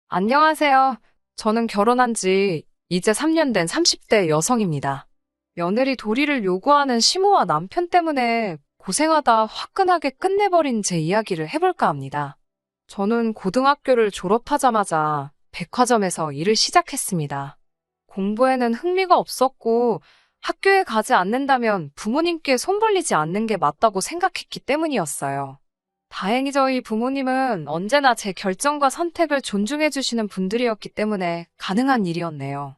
안녕하세요. 저는 결혼한 지 이제 3년 된 30대 여성입니다. 며느리 도리를 요구하는 시모와 남편 때문에 고생하다 화끈하게 끝내버린 제 이야기를 해볼까 합니다. 저는 고등학교를 졸업하자마자 백화점에서 일을 시작했습니다. 공부에는 흥미가 없었고 학교에 가지 않는다면 부모님께 손 벌리지 않는 게 맞다고 생각했기 때문이었어요. 다행히 저희 부모님은 언제나 제 결정과 선택을 존중해 주시는 분들이었기 때문에 가능한 일이었네요.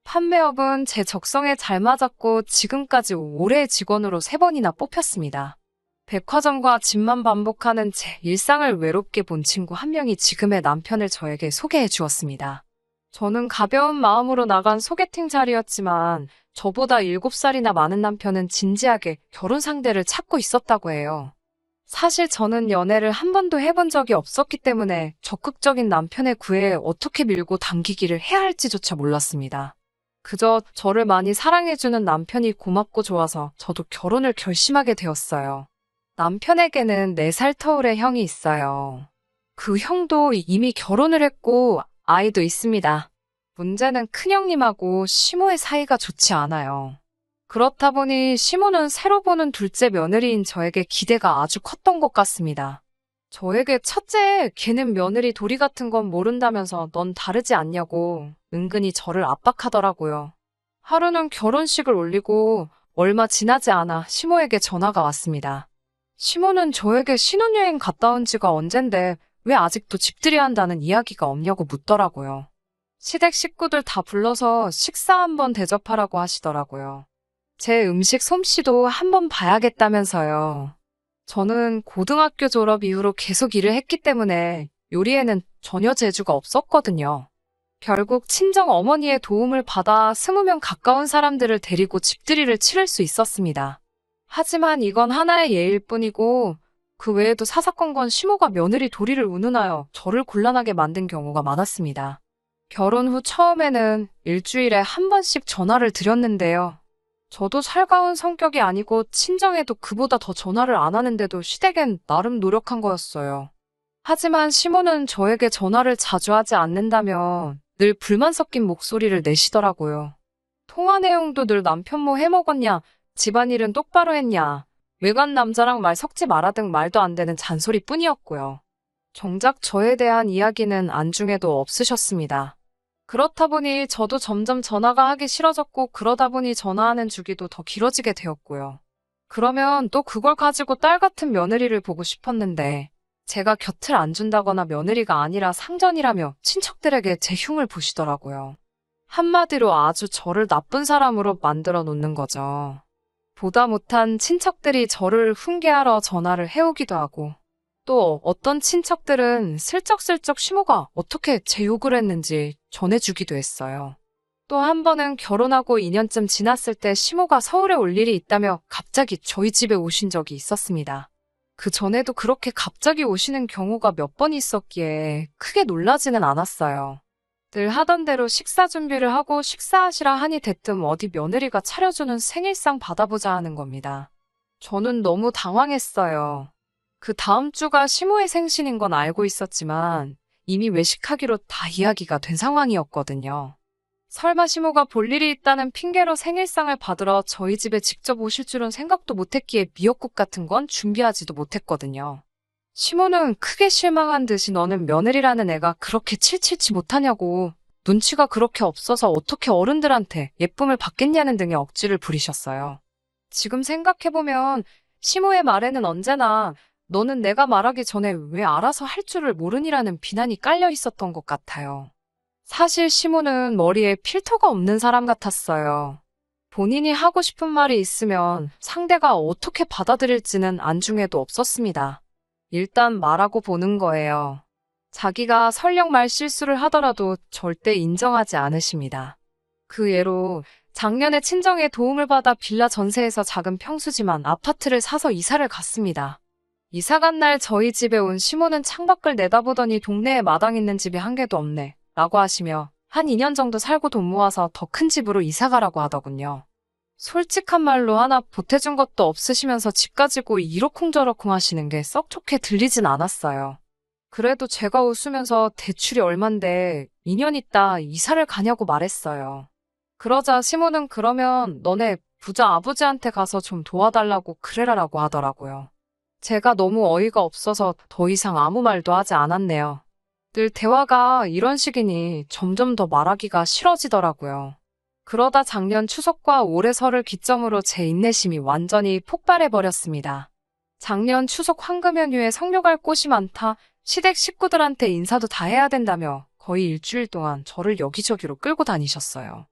판매업은 제 적성에 잘 맞았고 지금까지 올해의 직원으로 3번이나 뽑혔습니다. 백화점과 집만 반복하는 제 일상을 외롭게 본 친구 한 명이 지금의 남편을 저에게 소개해 주었습니다. 저는 가벼운 마음으로 나간 소개팅 자리였지만 저보다 7살이나 많은 남편은 진지하게 결혼 상대를 찾고 있었다고 해요. 사실 저는 연애를 한 번도 해본 적이 없었기 때문에 적극적인 남편의 구애에 어떻게 밀고 당기기를 해야 할지조차 몰랐습니다. 그저 저를 많이 사랑해주는 남편이 고맙고 좋아서 저도 결혼을 결심하게 되었어요. 남편에게는 4살 터울의 형이 있어요. 그 형도 이미 결혼을 했고 아이도 있습니다. 문제는 큰형님하고 시모의 사이가 좋지 않아요. 그렇다 보니 시모는 새로 보는 둘째 며느리인 저에게 기대가 아주 컸던 것 같습니다. 저에게 첫째, 걔는 며느리 도리 같은 건 모른다면서 넌 다르지 않냐고 은근히 저를 압박하더라고요. 하루는 결혼식을 올리고 얼마 지나지 않아 시모에게 전화가 왔습니다. 시모는 저에게 신혼여행 갔다 온 지가 언젠데 왜 아직도 집들이 한다는 이야기가 없냐고 묻더라고요. 시댁 식구들 다 불러서 식사 한번 대접하라고 하시더라고요. 제 음식 솜씨도 한번 봐야겠다면서요. 저는 고등학교 졸업 이후로 계속 일을 했기 때문에 요리에는 전혀 재주가 없었거든요. 결국 친정 어머니의 도움을 받아 20명 가까운 사람들을 데리고 집들이를 치를 수 있었습니다. 하지만 이건 하나의 예일 뿐이고 그 외에도 사사건건 시모가 며느리 도리를 운운하여 저를 곤란하게 만든 경우가 많았습니다. 결혼 후 처음에는 일주일에 한 번씩 전화를 드렸는데요. 저도 살가운 성격이 아니고 친정에도 그보다 더 전화를 안 하는데도 시댁엔 나름 노력한 거였어요. 하지만 시모는 저에게 전화를 자주 하지 않는다며 늘 불만 섞인 목소리를 내시더라고요. 통화 내용도 늘 남편 뭐 해먹었냐, 집안일은 똑바로 했냐, 외간 남자랑 말 섞지 마라 등 말도 안 되는 잔소리뿐이었고요. 정작 저에 대한 이야기는 안중에도 없으셨습니다. 그렇다 보니 저도 점점 전화가 하기 싫어졌고 그러다 보니 전화하는 주기도 더 길어지게 되었고요. 그러면 또 그걸 가지고 딸 같은 며느리를 보고 싶었는데 제가 곁을 안 준다거나 며느리가 아니라 상전이라며 친척들에게 제 흉을 보시더라고요. 한마디로 아주 저를 나쁜 사람으로 만들어 놓는 거죠. 보다 못한 친척들이 저를 훈계하러 전화를 해오기도 하고 또 어떤 친척들은 슬쩍슬쩍 시모가 어떻게 제 욕을 했는지 전해주기도 했어요. 또 한 번은 결혼하고 2년쯤 지났을 때 시모가 서울에 올 일이 있다며 갑자기 저희 집에 오신 적이 있었습니다. 그 전에도 그렇게 갑자기 오시는 경우가 몇 번 있었기에 크게 놀라지는 않았어요. 늘 하던 대로 식사 준비를 하고 식사하시라 하니 대뜸 어디 며느리가 차려주는 생일상 받아보자 하는 겁니다. 저는 너무 당황했어요. 그 다음 주가 시모의 생신인 건 알고 있었지만 이미 외식하기로 다 이야기가 된 상황이었거든요. 설마 시모가 볼 일이 있다는 핑계로 생일상을 받으러 저희 집에 직접 오실 줄은 생각도 못했기에 미역국 같은 건 준비하지도 못했거든요. 시모는 크게 실망한 듯이 너는 며느리라는 애가 그렇게 칠칠치 못하냐고 눈치가 그렇게 없어서 어떻게 어른들한테 예쁨을 받겠냐는 등의 억지를 부리셨어요. 지금 생각해보면 시모의 말에는 언제나 너는 내가 말하기 전에 왜 알아서 할 줄을 모르니라는 비난이 깔려 있었던 것 같아요. 사실 시모는 머리에 필터가 없는 사람 같았어요. 본인이 하고 싶은 말이 있으면 상대가 어떻게 받아들일지는 안중에도 없었습니다. 일단 말하고 보는 거예요. 자기가 설령 말 실수를 하더라도 절대 인정하지 않으십니다. 그 예로 작년에 친정의 도움을 받아 빌라 전세에서 작은 평수지만 아파트를 사서 이사를 갔습니다. 이사 간 날 저희 집에 온 시모는 창밖을 내다보더니 동네에 마당 있는 집이 한 개도 없네 라고 하시며 한 2년 정도 살고 돈 모아서 더 큰 집으로 이사 가라고 하더군요. 솔직한 말로 하나 보태준 것도 없으시면서 집 가지고 이러쿵저러쿵 하시는 게 썩 좋게 들리진 않았어요. 그래도 제가 웃으면서 대출이 얼만데 2년 있다 이사를 가냐고 말했어요. 그러자 시모는 그러면 너네 부자 아버지한테 가서 좀 도와달라고 그래라라고 하더라고요. 제가 너무 어이가 없어서 더 이상 아무 말도 하지 않았네요. 늘 대화가 이런 식이니 점점 더 말하기가 싫어지더라고요. 그러다 작년 추석과 올해 설을 기점으로 제 인내심이 완전히 폭발해버렸습니다. 작년 추석 황금 연휴에 성묘 갈 곳이 많다. 시댁 식구들한테 인사도 다 해야 된다며 거의 일주일 동안 저를 여기저기로 끌고 다니셨어요.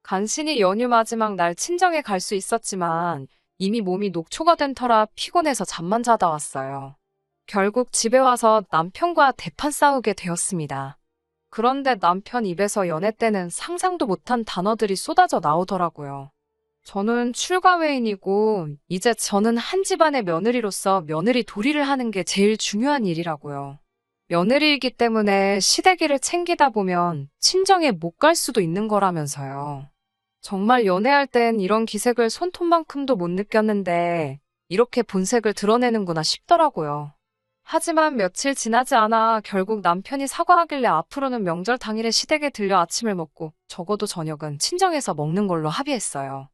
간신히 연휴 마지막 날 친정에 갈 수 있었지만 이미 몸이 녹초가 된 터라 피곤해서 잠만 자다 왔어요. 결국 집에 와서 남편과 대판 싸우게 되었습니다. 그런데 남편 입에서 연애 때는 상상도 못한 단어들이 쏟아져 나오더라고요. 저는 출가 외인이고 이제 저는 한 집안의 며느리로서 며느리 도리를 하는 게 제일 중요한 일이라고요. 며느리이기 때문에 시댁일을 챙기다 보면 친정에 못 갈 수도 있는 거라면서요. 정말 연애할 땐 이런 기색을 손톱만큼도 못 느꼈는데 이렇게 본색을 드러내는구나 싶더라고요. 하지만 며칠 지나지 않아 결국 남편이 사과하길래 앞으로는 명절 당일에 시댁에 들려 아침을 먹고 적어도 저녁은 친정에서 먹는 걸로 합의했어요.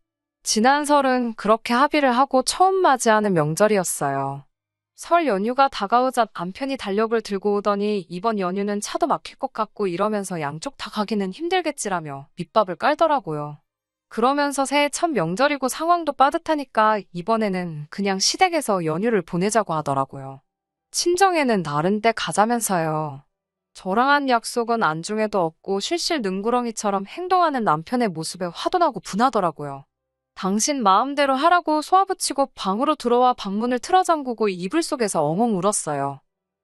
지난 설은 그렇게 합의를 하고 처음 맞이하는 명절이었어요. 설 연휴가 다가오자 남편이 달력을 들고 오더니 이번 연휴는 차도 막힐 것 같고 이러면서 양쪽 다 가기는 힘들겠지라며 밑밥을 깔더라고요. 그러면서 새해 첫 명절이고 상황도 빠듯하니까 이번에는 그냥 시댁에서 연휴를 보내자고 하더라고요. 친정에는 다른 때 가자면서요. 저랑 한 약속은 안중에도 없고 실실 능구렁이처럼 행동하는 남편의 모습에 화도 나고 분하더라고요. 당신 마음대로 하라고 쏘아붙이고 방으로 들어와 방문을 틀어 잠그고 이불 속에서 엉엉 울었어요.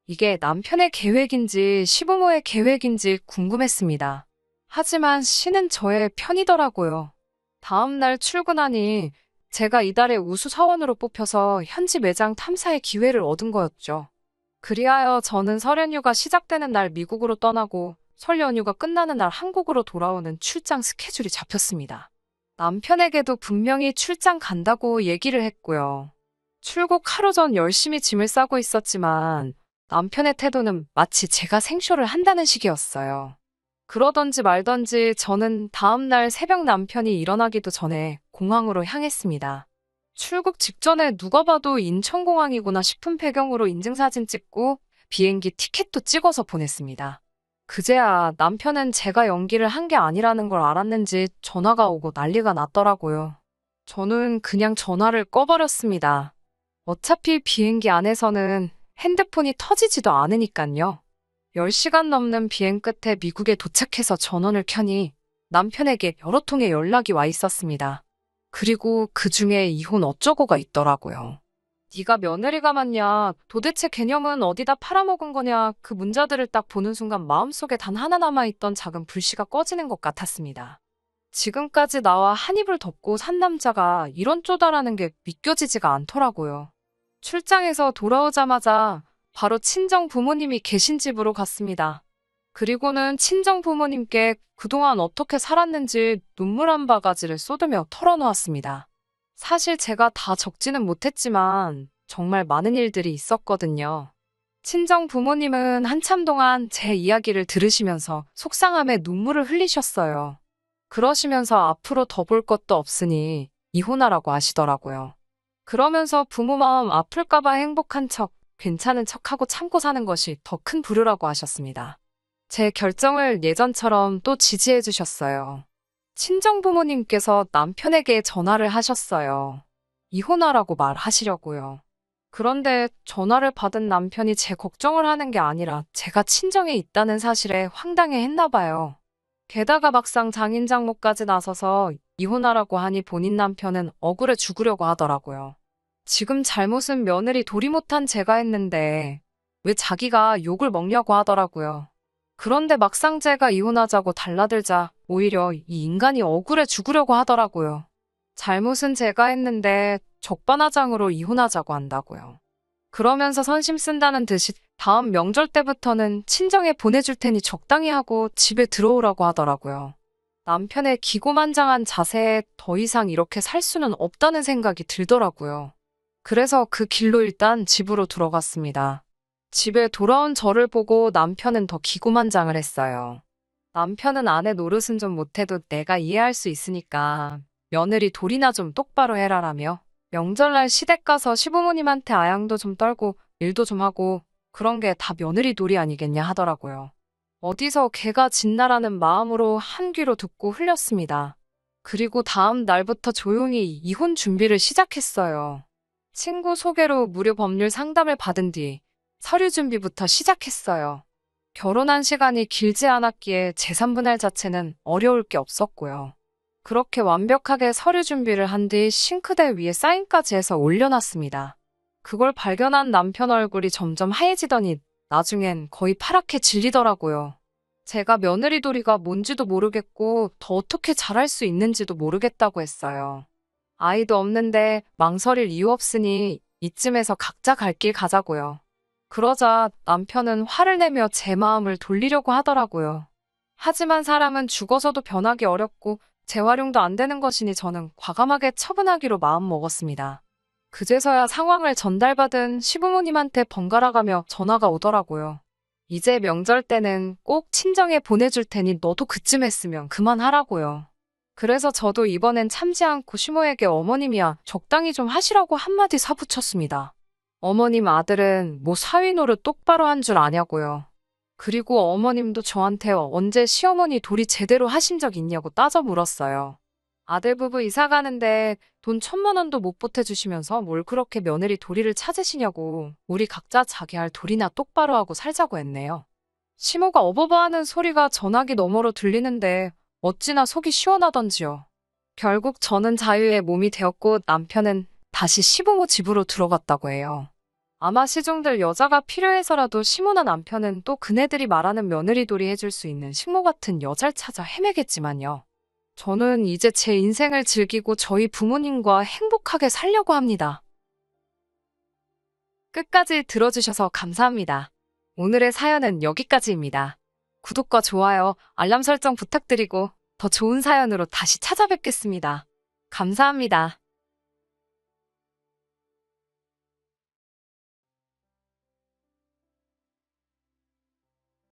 이게 남편의 계획인지 시부모의 계획인지 궁금했습니다. 하지만 씨는 저의 편이더라고요. 다음 날 출근하니 제가 이달의 우수 사원으로 뽑혀서 현지 매장 탐사의 기회를 얻은 거였죠. 그리하여 저는 설 연휴가 시작되는 날 미국으로 떠나고 설 연휴가 끝나는 날 한국으로 돌아오는 출장 스케줄이 잡혔습니다. 남편에게도 분명히 출장 간다고 얘기를 했고요. 출국 하루 전 열심히 짐을 싸고 있었지만 남편의 태도는 마치 제가 생쇼를 한다는 식이었어요. 그러던지 말던지 저는 다음 날 새벽 남편이 일어나기도 전에 공항으로 향했습니다. 출국 직전에 누가 봐도 인천공항이구나 싶은 배경으로 인증사진 찍고 비행기 티켓도 찍어서 보냈습니다. 그제야 남편은 제가 연기를 한 게 아니라는 걸 알았는지 전화가 오고 난리가 났더라고요. 저는 그냥 전화를 꺼버렸습니다. 어차피 비행기 안에서는 핸드폰이 터지지도 않으니깐요. 10시간 넘는 비행 끝에 미국에 도착해서 전원을 켜니 남편에게 여러 통의 연락이 와 있었습니다. 그리고 그중에 이혼 어쩌고가 있더라고요. 네가 며느리가 맞냐? 도대체 개념은 어디다 팔아먹은 거냐? 그 문자들을 딱 보는 순간 마음속에 단 하나 남아있던 작은 불씨가 꺼지는 것 같았습니다. 지금까지 나와 한 입을 덮고 산 남자가 이런 쪼다라는 게 믿겨지지가 않더라고요. 출장에서 돌아오자마자 바로 친정 부모님이 계신 집으로 갔습니다. 그리고는 친정 부모님께 그동안 어떻게 살았는지 눈물 한 바가지를 쏟으며 털어놓았습니다. 사실 제가 다 적지는 못했지만 정말 많은 일들이 있었거든요. 친정 부모님은 한참 동안 제 이야기를 들으시면서 속상함에 눈물을 흘리셨어요. 그러시면서 앞으로 더 볼 것도 없으니 이혼하라고 하시더라고요. 그러면서 부모 마음 아플까봐 행복한 척, 괜찮은 척하고 참고 사는 것이 더 큰 불효라고 하셨습니다. 제 결정을 예전처럼 또 지지해 주셨어요. 친정 부모님께서 남편에게 전화를 하셨어요. 이혼하라고 말하시려고요. 그런데 전화를 받은 남편이 제 걱정을 하는 게 아니라 제가 친정에 있다는 사실에 황당해 했나 봐요. 게다가 막상 장인 장모까지 나서서 이혼하라고 하니 본인 남편은 억울해 죽으려고 하더라고요. 지금 잘못은 며느리 도리 못한 제가 했는데 왜 자기가 욕을 먹냐고 하더라고요. 그런데 막상 제가 이혼하자고 달라들자 오히려 이 인간이 억울해 죽으려고 하더라고요. 잘못은 제가 했는데 적반하장으로 이혼하자고 한다고요. 그러면서 선심 쓴다는 듯이 다음 명절 때부터는 친정에 보내줄 테니 적당히 하고 집에 들어오라고 하더라고요. 남편의 기고만장한 자세에 더 이상 이렇게 살 수는 없다는 생각이 들더라고요. 그래서 그 길로 일단 집으로 들어갔습니다. 집에 돌아온 저를 보고 남편은 더 기고만장을 했어요. 남편은 아내 노릇은 좀 못해도 내가 이해할 수 있으니까 며느리 돌이나 좀 똑바로 해라라며 명절날 시댁 가서 시부모님한테 아양도 좀 떨고 일도 좀 하고 그런 게 다 며느리 돌이 아니겠냐 하더라고요. 어디서 개가 짖나라는 마음으로 한 귀로 듣고 흘렸습니다. 그리고 다음 날부터 조용히 이혼 준비를 시작했어요. 친구 소개로 무료 법률 상담을 받은 뒤 서류 준비부터 시작했어요. 결혼한 시간이 길지 않았기에 재산 분할 자체는 어려울 게 없었고요. 그렇게 완벽하게 서류 준비를 한 뒤 싱크대 위에 사인까지 해서 올려놨습니다. 그걸 발견한 남편 얼굴이 점점 하얘지더니 나중엔 거의 파랗게 질리더라고요. 제가 며느리 도리가 뭔지도 모르겠고 더 어떻게 잘할 수 있는지도 모르겠다고 했어요. 아이도 없는데 망설일 이유 없으니 이쯤에서 각자 갈 길 가자고요. 그러자 남편은 화를 내며 제 마음을 돌리려고 하더라고요. 하지만 사람은 죽어서도 변하기 어렵고 재활용도 안 되는 것이니 저는 과감하게 처분하기로 마음먹었습니다. 그제서야 상황을 전달받은 시부모님한테 번갈아가며 전화가 오더라고요. 이제 명절 때는 꼭 친정에 보내줄 테니 너도 그쯤 했으면 그만하라고요. 그래서 저도 이번엔 참지 않고 시모에게 어머님이야 적당히 좀 하시라고 한마디 사붙였습니다. 어머님 아들은 뭐 사위 노릇 똑바로 한 줄 아냐고요. 그리고 어머님도 저한테 언제 시어머니 돌이 제대로 하신 적 있냐고 따져 물었어요. 아들 부부 이사 가는데 돈 1,000만 원도 못 보태주시면서 뭘 그렇게 며느리 도리를 찾으시냐고 우리 각자 자기 할 도리나 똑바로 하고 살자고 했네요. 시모가 어버버하는 소리가 전화기 너머로 들리는데 어찌나 속이 시원하던지요. 결국 저는 자유의 몸이 되었고 남편은 다시 시부모 집으로 들어갔다고 해요. 아마 시중들 여자가 필요해서라도 시모나 남편은 또 그네들이 말하는 며느리 돌이 해줄 수 있는 식모 같은 여자를 찾아 헤매겠지만요. 저는 이제 제 인생을 즐기고 저희 부모님과 행복하게 살려고 합니다. 끝까지 들어주셔서 감사합니다. 오늘의 사연은 여기까지입니다. 구독과 좋아요, 알람 설정 부탁드리고 더 좋은 사연으로 다시 찾아뵙겠습니다. 감사합니다.